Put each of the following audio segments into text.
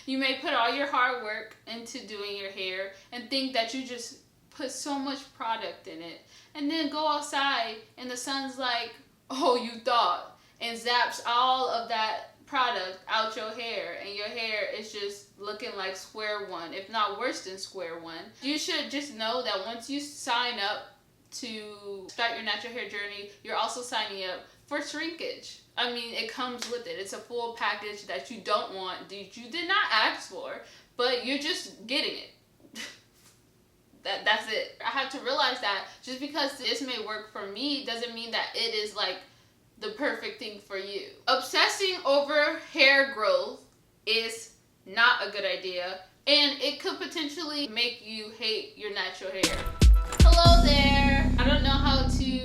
You may put all your hard work into doing your hair and think that you just put so much product in it, and then go outside and the sun's like, oh, you thought, and zaps all of that product out your hair, and your hair is just looking like square one, if not worse than square one. You should just know that once you sign up to start your natural hair journey, you're also signing up for shrinkage. I mean, it comes with it. It's a full package that you don't want, that you did not ask for, but you're just getting it. That's it. I have to realize that just because this may work for me doesn't mean that it is like the perfect thing for you. Obsessing over hair growth is not a good idea, and it could potentially make you hate your natural hair. Hello there. I don't know how to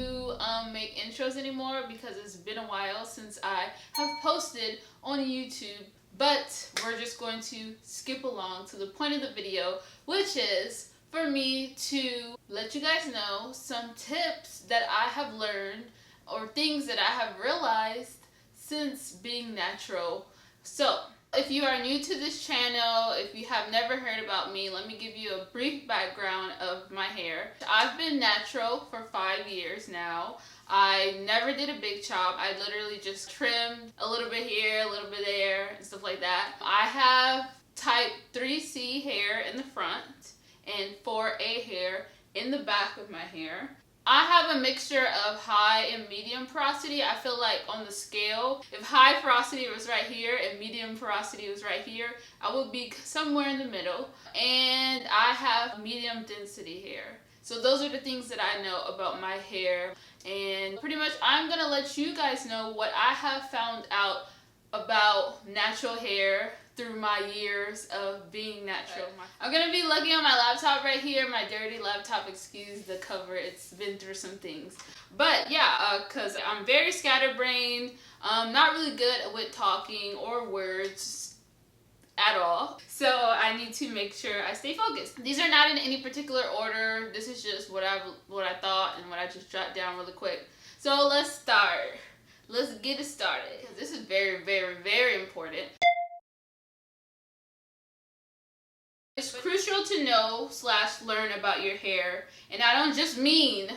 make intros anymore because it's been a while since I have posted on YouTube, but we're just going to skip along to the point of the video, which is for me to let you guys know some tips that I have learned or things that I have realized since being natural. So, if you are new to this channel, if you have never heard about me, let me give you a brief background of my hair. I've been natural for 5 years now. I never did a big chop. I literally just trimmed a little bit here, a little bit there, and stuff like that. I have type 3C hair in the front and 4A hair in the back of my hair. I have a mixture of high and medium porosity. I feel like on the scale, if high porosity was right here and medium porosity was right here, I would be somewhere in the middle. And I have medium density hair. So those are the things that I know about my hair. And pretty much I'm gonna let you guys know what I have found out about natural hair through my years of being natural. I'm gonna be looking on my laptop right here, my dirty laptop, excuse the cover, it's been through some things. But yeah, cause I'm very scatterbrained, not really good with talking or words at all. So I need to make sure I stay focused. These are not in any particular order. This is just what I thought and what I just jotted down really quick. So let's start. Let's get it started. This is very, very, very important. It's crucial to know / learn about your hair, and I don't just mean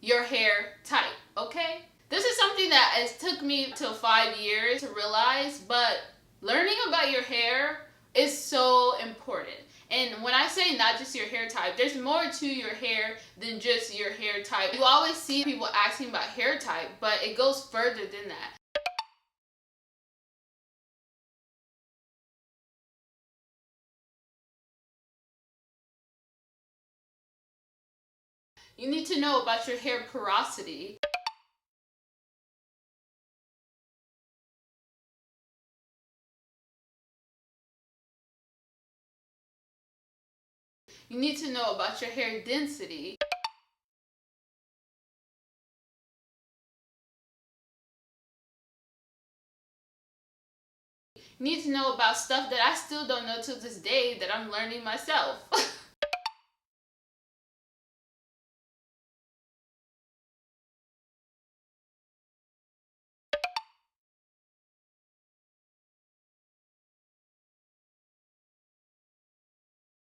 your hair type, okay? This is something that it took me till 5 years to realize, but learning about your hair is so important. And when I say not just your hair type, there's more to your hair than just your hair type. You always see people asking about hair type, but it goes further than that. You need to know about your hair porosity. You need to know about your hair density. You need to know about stuff that I still don't know to this day that I'm learning myself.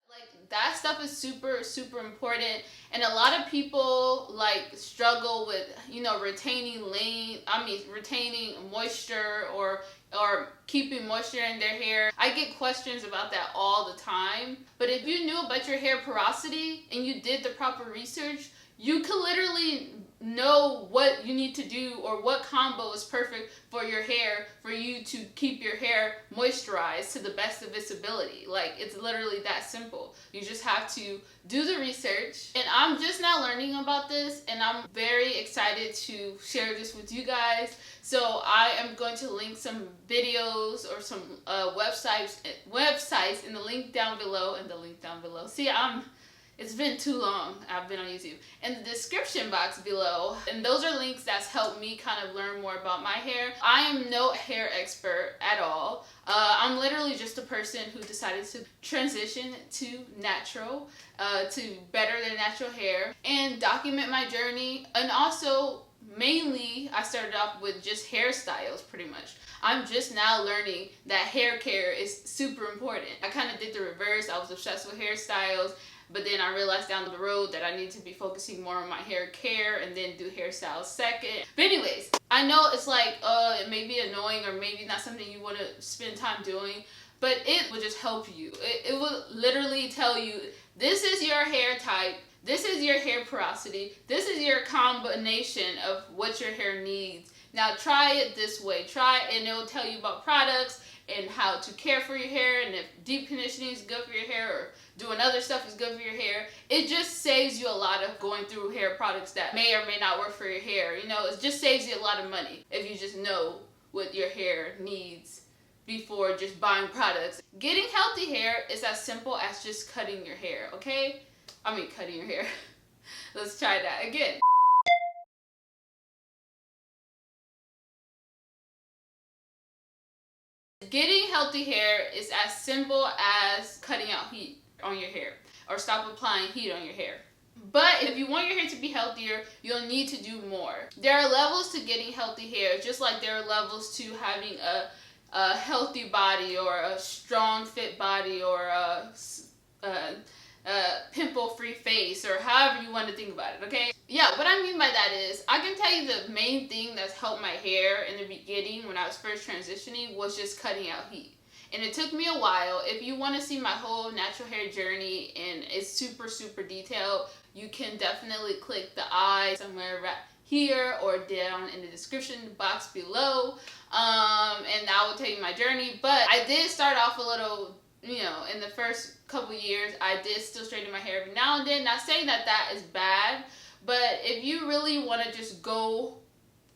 Like, that stuff is super, super important, and a lot of people like struggle with, you know, retaining moisture or keeping moisture in their hair. I get questions about that all the time. But if you knew about your hair porosity and you did the proper research, you could literally know what you need to do or what combo is perfect for your hair for you to keep your hair moisturized to the best of its ability. Like, it's literally that simple. You just have to do the research. And I'm just now learning about this, and I'm very excited to share this with you guys. So I am going to link some videos or some websites in the link down below. See, it's been too long. I've been on YouTube. In the description box below, and those are links that's helped me kind of learn more about my hair. I am no hair expert at all. I'm literally just a person who decided to transition to natural, to better their natural hair and document my journey, and also mainly I started off with just hairstyles pretty much. I'm just now learning that hair care is super important. I kind of did the reverse. I was obsessed with hairstyles, but then I realized down the road that I need to be focusing more on my hair care and then do hairstyles second. But anyways, I know it's like, it may be annoying or maybe not something you want to spend time doing, but it will just help you. It will literally tell you, this is your hair type, this is your hair porosity, this is your combination of what your hair needs. Now try it this way, try it, and it will tell you about products and how to care for your hair, and if deep conditioning is good for your hair or doing other stuff is good for your hair. It just saves you a lot of going through hair products that may or may not work for your hair. You know, it just saves you a lot of money if you just know what your hair needs before just buying products. Getting healthy hair is as simple as just cutting your hair, okay? I mean, cutting your hair. Let's try that again. Getting healthy hair is as simple as cutting out heat on your hair or stop applying heat on your hair. But if you want your hair to be healthier, you'll need to do more. There are levels to getting healthy hair, just like there are levels to having a healthy body or a strong fit body or a pimple-free face, or however you want to think about it, okay? Yeah, what I mean by that is, I can tell you the main thing that's helped my hair in the beginning when I was first transitioning was just cutting out heat. And it took me a while. If you want to see my whole natural hair journey and it's super, super detailed, you can definitely click the I somewhere right here or down in the description box below. And I will tell you my journey. But I did start off a little, you know, in the first couple years, I did still straighten my hair every now and then. Not saying that that is bad, but if you really want to just go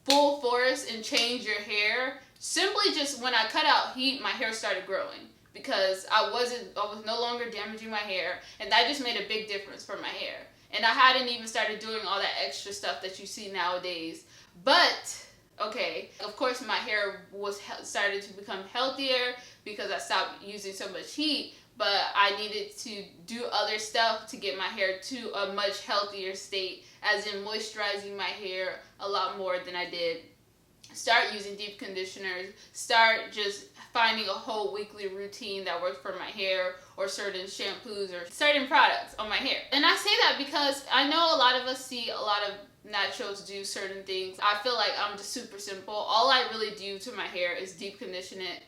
full force and change your hair, simply just when I cut out heat, my hair started growing because I was no longer damaging my hair, and that just made a big difference for my hair. And I hadn't even started doing all that extra stuff that you see nowadays. But okay, of course my hair was started to become healthier because I stopped using so much heat, but I needed to do other stuff to get my hair to a much healthier state, as in moisturizing my hair a lot more than I did. Start using deep conditioners, start just finding a whole weekly routine that works for my hair, or certain shampoos or certain products on my hair. And I say that because I know a lot of us see a lot of naturals do certain things. I feel like I'm just super simple. All I really do to my hair is deep condition it.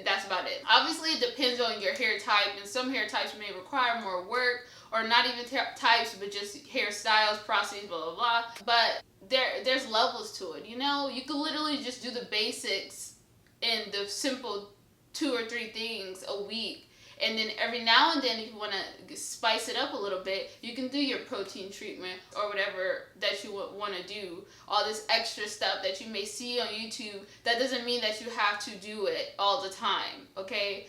That's about it. Obviously, it depends on your hair type, and some hair types may require more work, or not even types, but just hairstyles, processes, blah, blah, blah. But there's levels to it, you know? You could literally just do the basics and the simple 2 or 3 things a week. And then every now and then, if you want to spice it up a little bit, you can do your protein treatment or whatever that you want to do. All this extra stuff that you may see on YouTube, that doesn't mean that you have to do it all the time, okay?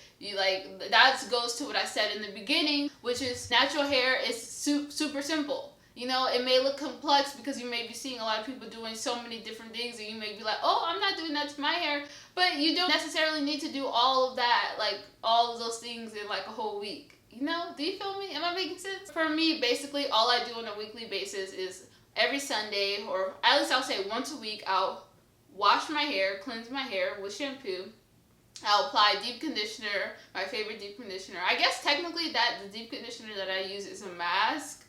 That goes to what I said in the beginning, which is natural hair is super simple. You know, it may look complex because you may be seeing a lot of people doing so many different things, and you may be like, oh, I'm not doing that to my hair. But you don't necessarily need to do all of that, like all of those things in like a whole week. You know, do you feel me? Am I making sense? For me, basically, all I do on a weekly basis is every Sunday, or at least I'll say once a week, I'll wash my hair, cleanse my hair with shampoo. I'll apply deep conditioner, my favorite deep conditioner. I guess technically the deep conditioner that I use is a mask.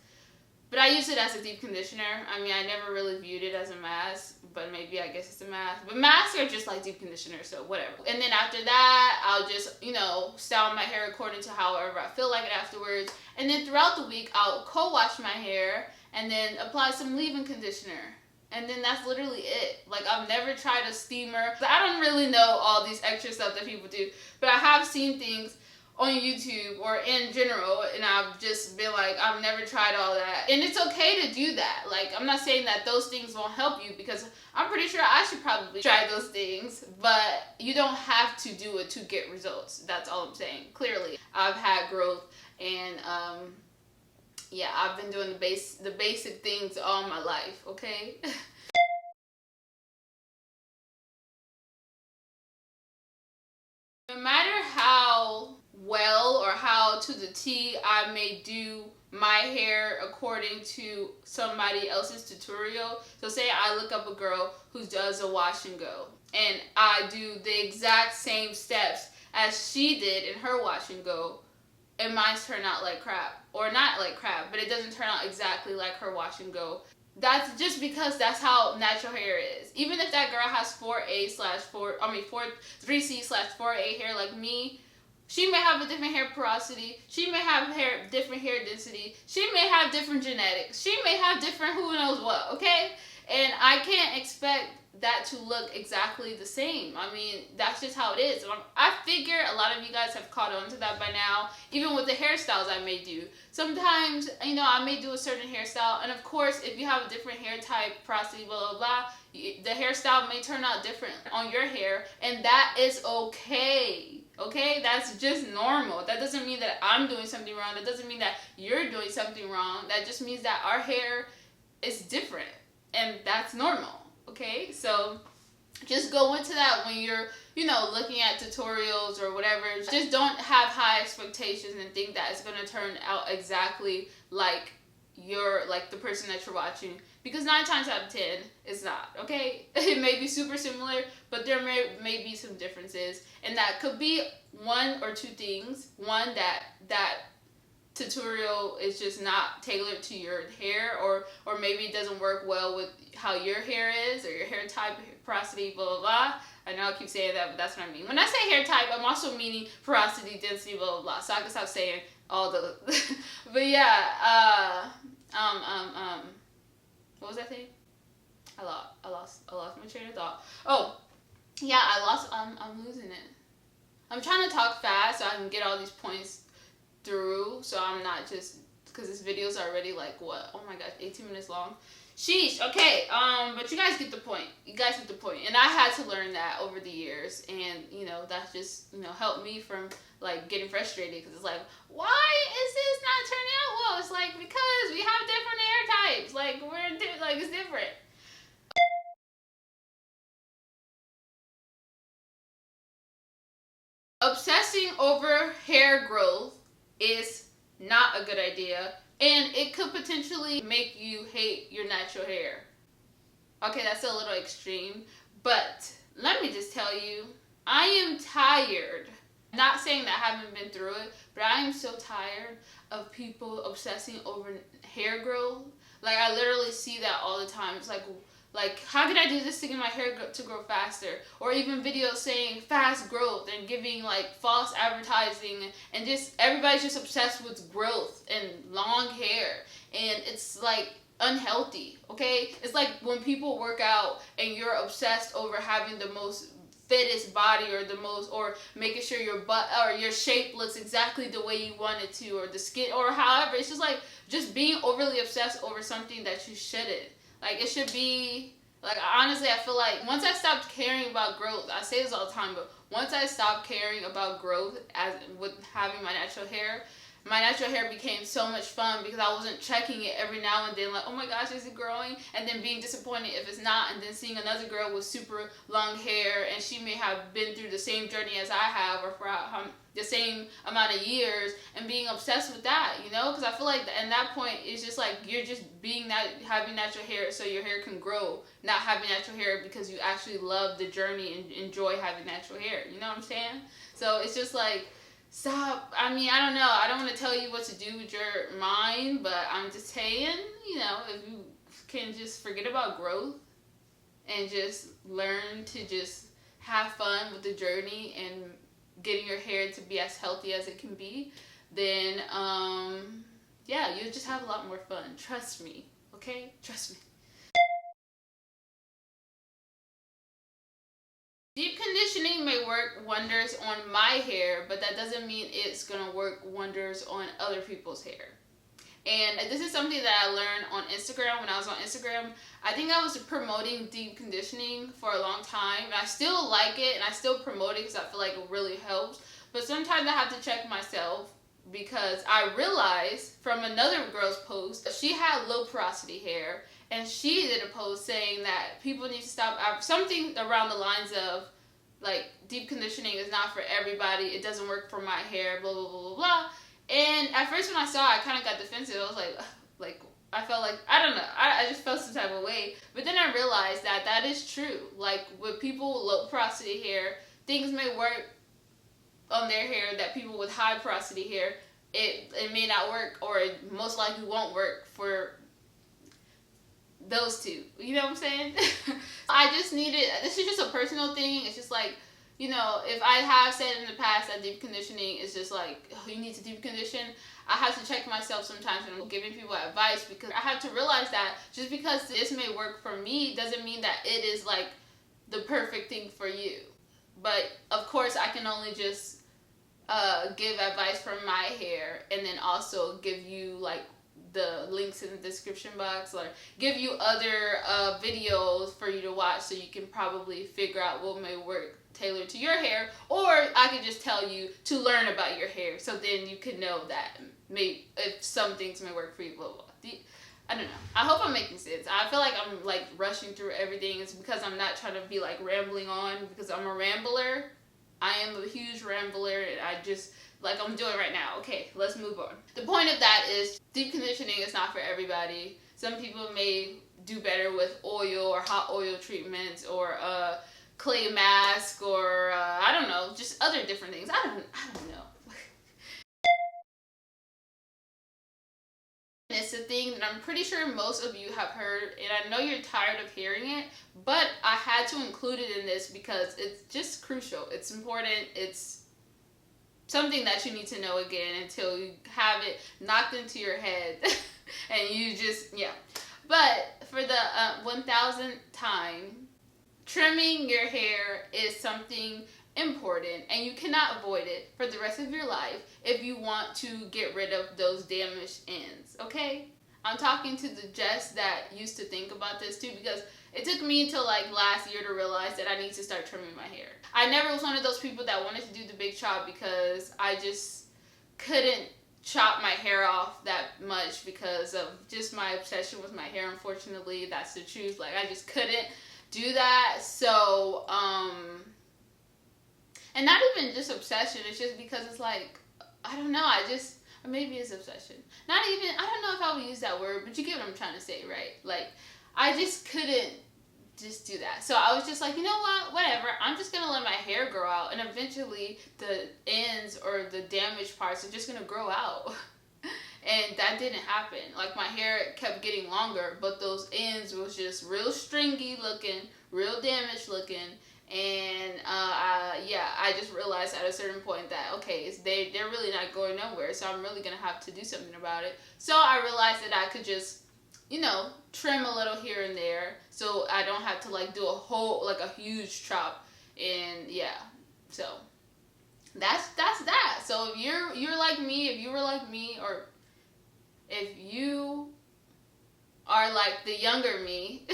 But I use it as a deep conditioner. I mean, I never really viewed it as a mask, but maybe I guess it's a mask. But masks are just like deep conditioners, so whatever. And then after that, I'll just, you know, style my hair according to however I feel like it afterwards. And then throughout the week, I'll co-wash my hair and then apply some leave-in conditioner. And then that's literally it. Like, I've never tried a steamer. I don't really know all these extra stuff that people do, but I have seen things on YouTube or in general, and I've just been like, I've never tried all that. And it's okay to do that. Like, I'm not saying that those things won't help you, because I'm pretty sure I should probably try those things, but you don't have to do it to get results. That's all I'm saying. Clearly, I've had growth, and yeah, I've been doing the basic things all my life, okay? No matter how well or how to the T. I may do my hair according to somebody else's tutorial. So say I look up a girl who does a wash and go, and I do the exact same steps as she did in her wash and go, and mine turn out like crap. Or not like crap, but it doesn't turn out exactly like her wash and go. That's just because that's how natural hair is. Even if that girl has 3C/4A hair like me, she may have a different hair porosity. She may have different hair density. She may have different genetics. She may have different who knows what, okay? And I can't expect that to look exactly the same. I mean, that's just how it is. I figure a lot of you guys have caught on to that by now, even with the hairstyles I may do. Sometimes, you know, I may do a certain hairstyle, and of course, if you have a different hair type, porosity, blah, blah, blah, the hairstyle may turn out different on your hair, and that is okay. Okay, that's just normal. That doesn't mean that I'm doing something wrong. That doesn't mean that you're doing something wrong. That just means that our hair is different, and that's normal. Okay, so just go into that when you're, you know, looking at tutorials or whatever. Just don't have high expectations and think that it's going to turn out exactly like the person that you're watching, because 9 times out of 10 it's not. Okay, it may be super similar, but there may be some differences, and that could be 1 or 2 things. One, that tutorial is just not tailored to your hair, or maybe it doesn't work well with how your hair is, or your hair type, porosity, blah, blah, blah. I know I keep saying that, but that's what I mean. When I say hair type, I'm also meaning porosity, density, blah, blah, blah. So I can stop saying all the... But yeah, what was that thing? I lost my train of thought. Oh, yeah, I'm losing it. I'm trying to talk fast so I can get all these points through, so I'm not just, because this video's already like, what, oh my gosh, 18 minutes long. Sheesh. Okay, but you guys get the point. You guys get the point. And I had to learn that over the years, and you know, that's just, you know, helped me from like getting frustrated, because it's like, why is this not turning out well? It's like, because we have different hair types. Like, it's different. Obsessing over hair growth is not a good idea, and it could potentially make you hate your natural hair. Okay, that's a little extreme, but let me just tell you, I am tired. Not saying that I haven't been through it, but I am so tired of people obsessing over hair growth. Like, I literally see that all the time. It's like, how can I do this to get my hair to grow faster? Or even videos saying fast growth and giving like false advertising, and just everybody's just obsessed with growth and long hair, and it's like unhealthy. Okay, it's like when people work out and you're obsessed over having the most fittest body, or making sure your butt or your shape looks exactly the way you want it to, or the skin, or however. It's just like just being overly obsessed over something that you shouldn't. Like, it should be, like, honestly, I feel like once I stopped caring about growth, I say this all the time, but once I stopped caring about growth as with having my natural hair became so much fun, because I wasn't checking it every now and then, like, oh my gosh, is it growing? And then being disappointed if it's not, and then seeing another girl with super long hair, and she may have been through the same journey as I have, or for the same amount of years, and being obsessed with that, you know? Because I feel like at that point, it's just like you're just having natural hair so your hair can grow, not having natural hair because you actually love the journey and enjoy having natural hair. You know what I'm saying? So it's just like, stop. I mean, I don't know. I don't want to tell you what to do with your mind, but I'm just saying, you know, if you can just forget about growth and just learn to just have fun with the journey and getting your hair to be as healthy as it can be, then, yeah, you'll just have a lot more fun. Trust me, okay? Trust me. Deep conditioning may work wonders on my hair, but that doesn't mean it's going to work wonders on other people's hair. And this is something that I learned on Instagram. When I was on Instagram, I think I was promoting deep conditioning for a long time, and I still like it, and I still promote it because I feel like it really helps. But sometimes I have to check myself, because I realized from another girl's post, she had low porosity hair, and she did a post saying that people need to stop something around the lines of, like, deep conditioning is not for everybody, it doesn't work for my hair, blah, blah, blah, blah, blah. And at first when I saw it, I kind of got defensive. I was like, I felt like, I don't know, I just felt some type of way. But then I realized that that is true. Like, with people with low porosity hair, things may work on their hair that people with high porosity hair, it may not work, or it most likely won't work for those two. You know what I'm saying? I just needed, this is just a personal thing. It's just like, you know, if I have said in the past that deep conditioning is just like, oh, you need to deep condition, I have to check myself sometimes when I'm giving people advice, because I have to realize that just because this may work for me doesn't mean that it is like the perfect thing for you. But of course I can only just give advice from my hair, and then also give you like the links in the description box, or give you other videos for you to watch, so you can probably figure out what may work tailored to your hair. Or I could just tell you to learn about your hair, so then you can know that maybe if some things may work for you, blah, blah, blah. I don't know. I hope I'm making sense. I feel like I'm like rushing through everything. It's because I'm not trying to be like rambling on, because I'm a rambler. I am a huge rambler, and I just, like I'm doing right now. Okay, let's move on. The point of that is deep conditioning is not for everybody. Some people may do better with oil or hot oil treatments, or clay mask, or I don't know, just other different things. I don't know. It's a thing that I'm pretty sure most of you have heard, and I know you're tired of hearing it, but I had to include it in this because it's just crucial. It's important. It's something that you need to know again until you have it knocked into your head and you just, yeah. But for the 1000th time, trimming your hair is something important, and you cannot avoid it for the rest of your life if you want to get rid of those damaged ends, okay? I'm talking to the Jess that used to think about this too, because it took me until like last year to realize that I need to start trimming my hair. I never was one of those people that wanted to do the big chop, because I just couldn't chop my hair off that much because of just my obsession with my hair. Unfortunately, that's the truth. Like, I just couldn't do that. So and not even just obsession, it's just because it's like, I don't know, or maybe it's obsession. Not even, I don't know if I would use that word, but you get what I'm trying to say, right? Like, I just couldn't just do that. So I was just like, you know what, whatever, I'm just gonna let my hair grow out, and eventually the ends or the damaged parts are just gonna grow out. And that didn't happen. Like, my hair kept getting longer, but those ends was just real stringy looking, real damaged looking. And I just realized at a certain point that, okay, they're really not going nowhere, so I'm really gonna have to do something about it. So I realized that I could just, you know, trim a little here and there, so I don't have to like do a whole, like a huge chop. And yeah, so that's that. So if you're like me, if you were like me, or if you are like the younger me,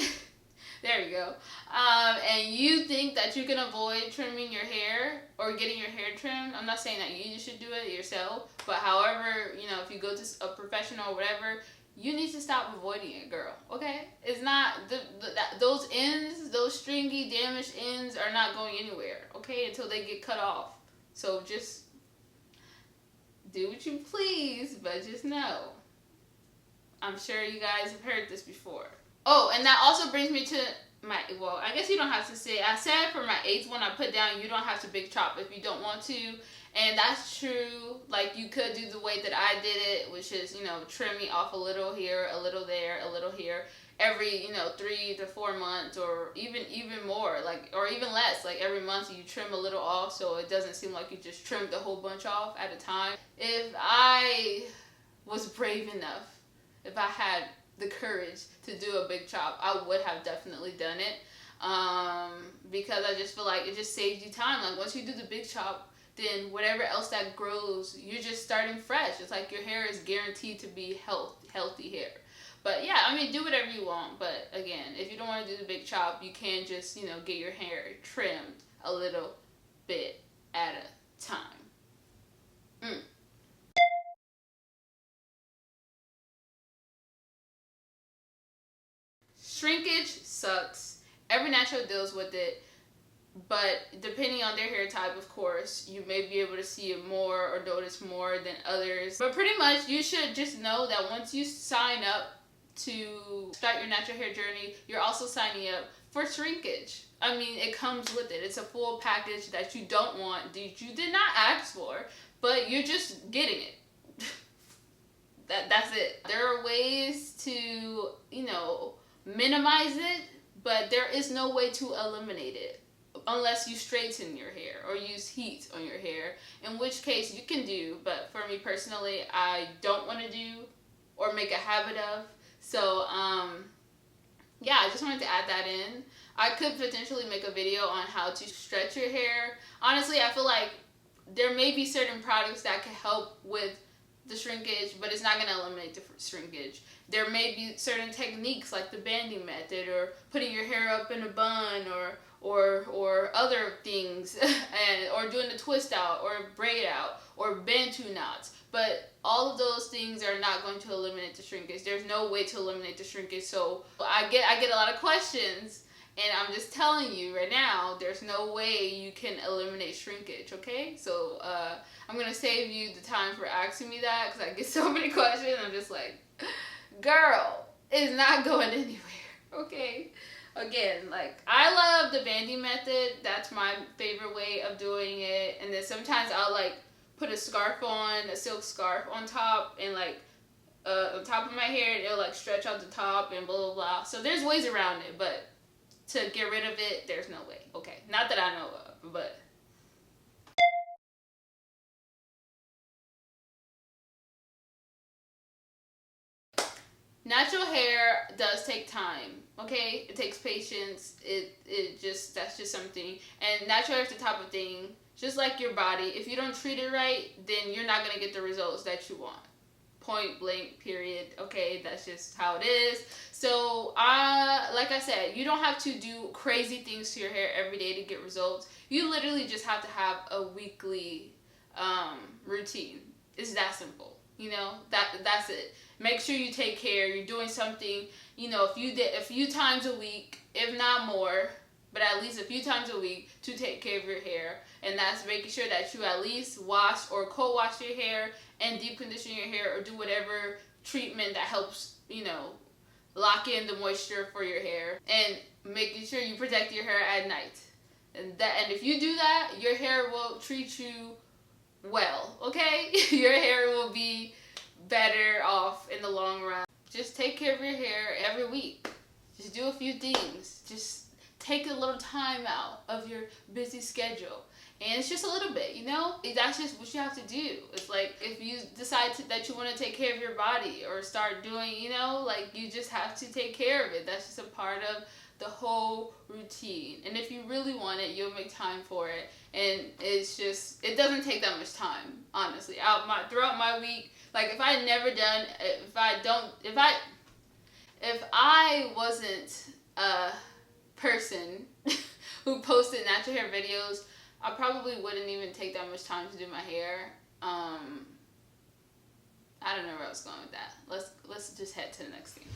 there you go, and you think that you can avoid trimming your hair or getting your hair trimmed, I'm not saying that you should do it yourself, but however, you know, if you go to a professional or whatever, you need to stop avoiding it, girl, okay? It's not, those ends, those stringy, damaged ends are not going anywhere, okay, until they get cut off. So just do what you please, but just know, I'm sure you guys have heard this before. Oh, and that also brings me to my, well, I guess you don't have to say, I said for my 8th one I put down, you don't have to big chop if you don't want to. And that's true. Like, you could do the way that I did it, which is, you know, trimming off a little here, a little there, a little here, every, you know, 3 to 4 months, or even more, like, or even less. Like, every month you trim a little off, so it doesn't seem like you just trimmed a whole bunch off at a time. If I was brave enough, if I had the courage to do a big chop, I would have definitely done it, because I just feel like it just saves you time. Like, once you do the big chop, then whatever else that grows, you're just starting fresh. It's like your hair is guaranteed to be healthy hair. But yeah, I mean, do whatever you want, but again, if you don't want to do the big chop, you can just, you know, get your hair trimmed a little bit at a time. Shrinkage sucks. Every natural deals with it. But depending on their hair type, of course, you may be able to see it more or notice more than others. But pretty much you should just know that once you sign up to start your natural hair journey, you're also signing up for shrinkage. I mean, it comes with it. It's a full package that you don't want, that you did not ask for, but you're just getting it. That's it. There are ways to, you know, minimize it, but there is no way to eliminate it unless you straighten your hair or use heat on your hair, in which case you can do, but for me personally, I don't want to do or make a habit of. So, yeah, I just wanted to add that in. I could potentially make a video on how to stretch your hair. Honestly, I feel like there may be certain products that can help with the shrinkage, but it's not going to eliminate the shrinkage. There may be certain techniques like the banding method, or putting your hair up in a bun, or other things, and or doing the twist out or braid out or bantu knots. But all of those things are not going to eliminate the shrinkage. There's no way to eliminate the shrinkage. So I get a lot of questions, and I'm just telling you right now, there's no way you can eliminate shrinkage, okay? So I'm going to save you the time for asking me that, because I get so many questions. I'm just like, girl, it's not going anywhere, okay? Again, like, I love the banding method. That's my favorite way of doing it. And then sometimes I'll, like, put a scarf on, a silk scarf on top, and, like, on top of my hair, and it'll, like, stretch out the top and blah, blah, blah. So there's ways around it, but to get rid of it, there's no way. Okay, not that I know of, but... Natural hair does take time, okay? It takes patience. That's just something. And natural hair is the type of thing, just like your body, if you don't treat it right, then you're not going to get the results that you want. Point blank, period. Okay, that's just how it is. So, like I said, you don't have to do crazy things to your hair every day to get results. You literally just have to have a weekly routine. It's that simple. You know, that's it. Make sure you take care. You're doing something, you know, if you did a few times a week, if not more, but at least a few times a week to take care of your hair. And that's making sure that you at least wash or co-wash your hair and deep condition your hair, or do whatever treatment that helps, you know, lock in the moisture for your hair, and making sure you protect your hair at night. And if you do that, your hair will treat you well, okay? Your hair will be better off in the long run. Just take care of your hair every week. Just do a few things. Just take a little time out of your busy schedule. And it's just a little bit, you know? That's just what you have to do. It's like, if you decide that you want to take care of your body or start doing, you know, like, you just have to take care of it. That's just a part of the whole routine. And if you really want it, you'll make time for it. And it's just, it doesn't take that much time, honestly. Throughout my week, like, if I wasn't a person who posted natural hair videos, I probably wouldn't even take that much time to do my hair. I don't know where I was going with that. Let's just head to the next thing.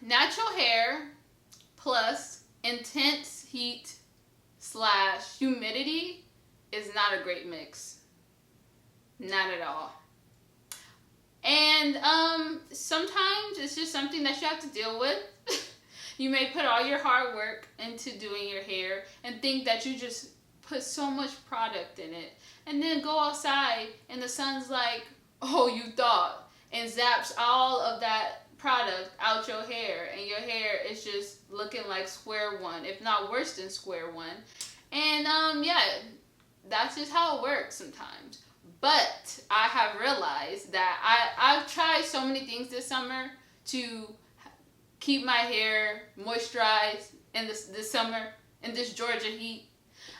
Natural hair plus intense heat / humidity is not a great mix. Not at all. And sometimes it's just something that you have to deal with. You may put all your hard work into doing your hair and think that you just put so much product in it, and then go outside and the sun's like, oh, you thought, and zaps all of that product out your hair, and your hair is just looking like square one, if not worse than square one. And yeah, that's just how it works sometimes. But I have realized that I've tried so many things this summer to keep my hair moisturized in this summer, in this Georgia heat.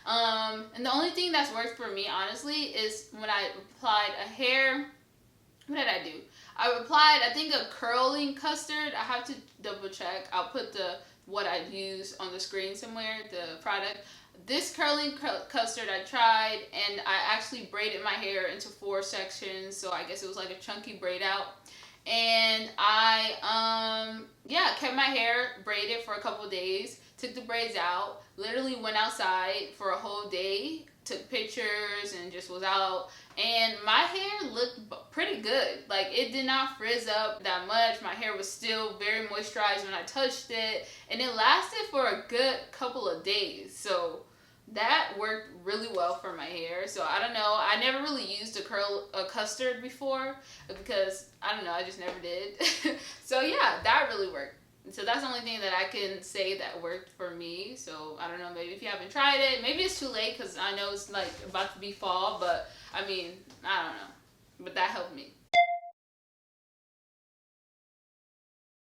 And the only thing that's worked for me, honestly, is when I applied a hair, what did I do? I applied, I think, a curling custard. I have to double check. I'll put what I used on the screen somewhere, the product. This curling custard I tried, and I actually braided my hair into 4 sections, so I guess it was like a chunky braid out. and I yeah, kept my hair braided for a couple days, took the braids out, literally went outside for a whole day, took pictures and just was out, and my hair looked pretty good. Like, it did not frizz up that much. My hair was still very moisturized when I touched it, and it lasted for a good couple of days. So that worked really well for my hair. So I don't know, I never really used a custard before because I don't know, I just never did. So yeah, that really worked. So that's the only thing that I can say that worked for me. So I don't know, maybe if you haven't tried it, maybe it's too late because I know it's like about to be fall, but I mean, I don't know, but that helped me.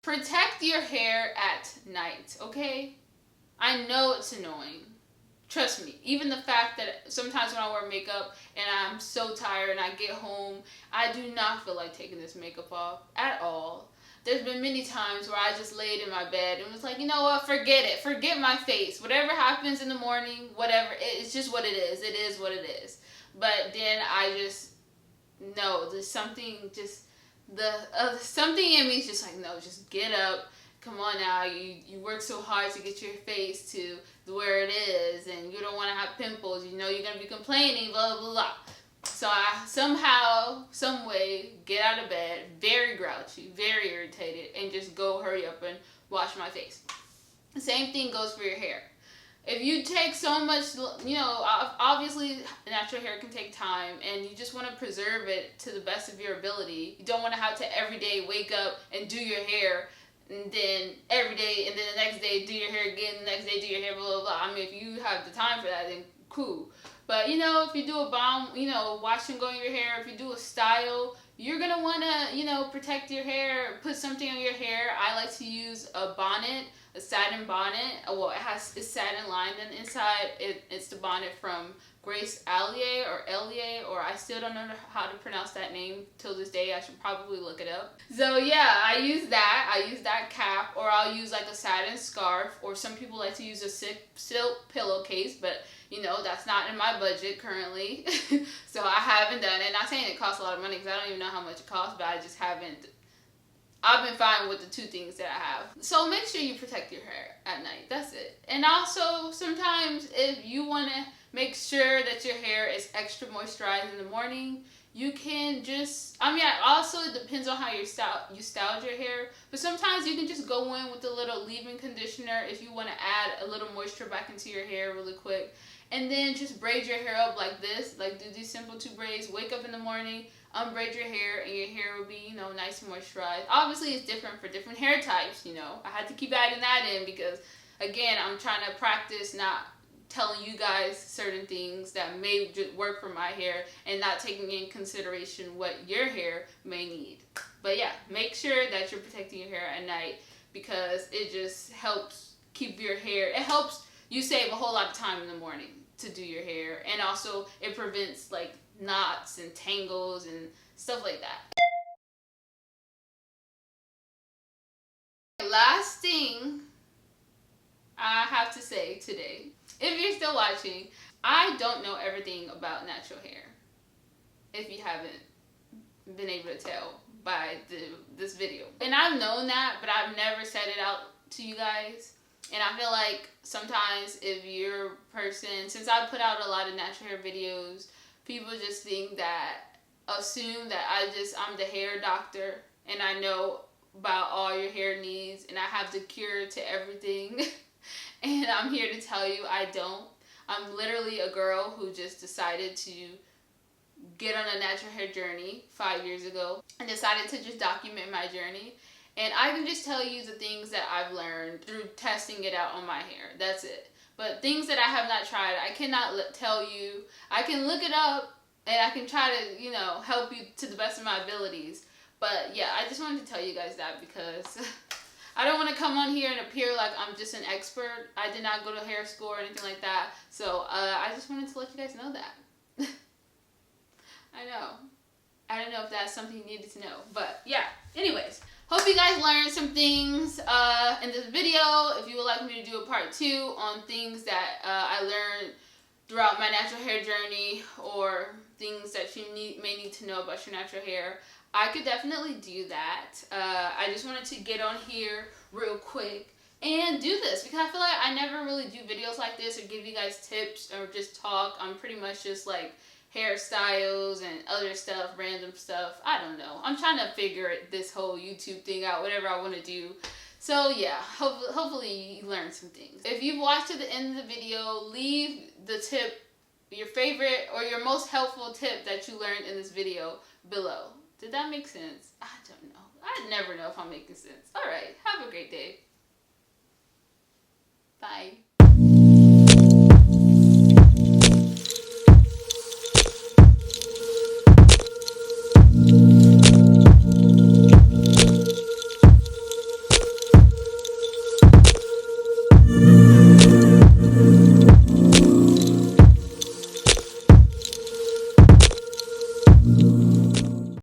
Protect your hair at night, okay? I know it's annoying. Trust me, even the fact that sometimes when I wear makeup and I'm so tired and I get home, I do not feel like taking this makeup off at all. There's been many times where I just laid in my bed and was like, you know what, forget it. Forget my face. Whatever happens in the morning, whatever, it's just what it is. It is what it is. But then I just, no, there's something just, something in me is just like, no, just get up. Come on now, you work so hard to get your face to where it is, and you don't want to have pimples. You know you're going to be complaining, blah, blah, blah. So I somehow, some way, get out of bed, very grouchy, very irritated, and just go hurry up and wash my face. The same thing goes for your hair. If you take so much, you know, obviously natural hair can take time, and you just want to preserve it to the best of your ability. You don't want to have to every day wake up and do your hair, and then every day, and then the next day do your hair again, the next day do your hair, blah, blah, blah. I mean, if you have the time for that, then cool. But, you know, if you do a balm, you know, wash and go in your hair, if you do a style, you're going to want to, you know, protect your hair, put something on your hair. I like to use a bonnet, a satin bonnet. Well, it's satin lined on the inside. It's the bonnet from Grace Allier, or I still don't know how to pronounce that name till this day. I should probably look it up. So yeah, I use that. I use that cap, or I'll use like a satin scarf, or some people like to use a silk pillowcase, but you know, that's not in my budget currently. So I haven't done it. Not saying it costs a lot of money because I don't even know how much it costs, but I just haven't. I've been fine with the two things that I have. So make sure you protect your hair at night. That's it. And also, sometimes if you want to make sure that your hair is extra moisturized in the morning, you can just, I mean, also it depends on how you styled your hair, but sometimes you can just go in with a little leave-in conditioner if you want to add a little moisture back into your hair really quick, and then just braid your hair up like this, like do these simple 2 braids, wake up in the morning, unbraid your hair, and your hair will be, you know, nice and moisturized. Obviously, it's different for different hair types, you know. I had to keep adding that in because, again, I'm trying to practice not telling you guys certain things that may work for my hair and not taking in consideration what your hair may need. But yeah, make sure that you're protecting your hair at night because it just helps keep your hair, it helps you save a whole lot of time in the morning to do your hair, and also it prevents like knots and tangles and stuff like that. Last thing I have to say today, if you're still watching, I don't know everything about natural hair. If you haven't been able to tell by this video. And I've known that, but I've never said it out to you guys. And I feel like sometimes if you're a person, since I put out a lot of natural hair videos, people just think that, assume that I'm the hair doctor and I know about all your hair needs and I have the cure to everything. And I'm here to tell you I don't. I'm literally a girl who just decided to get on a natural hair journey 5 years ago and decided to just document my journey. And I can just tell you the things that I've learned through testing it out on my hair. That's it. But things that I have not tried, I cannot tell you. I can look it up and I can try to, you know, help you to the best of my abilities. But yeah, I just wanted to tell you guys that because I don't want to come on here and appear like I'm just an expert. I did not go to hair school or anything like that. So I just wanted to let you guys know that. I know. I don't know if that's something you needed to know. But yeah, anyways. Hope you guys learned some things in this video. If you would like me to do a part 2 on things that I learned throughout my natural hair journey or things that you may need to know about your natural hair, I could definitely do that. I just wanted to get on here real quick and do this because I feel like I never really do videos like this or give you guys tips or just talk. I'm pretty much just like hairstyles and other stuff, random stuff. I don't know. I'm trying to figure this whole YouTube thing out, whatever I want to do. So yeah, hopefully you learned some things. If you've watched to the end of the video, leave the tip, your favorite or your most helpful tip that you learned in this video below. Did that make sense? I don't know. I never know if I'm making sense. All right. Have a great day. Bye.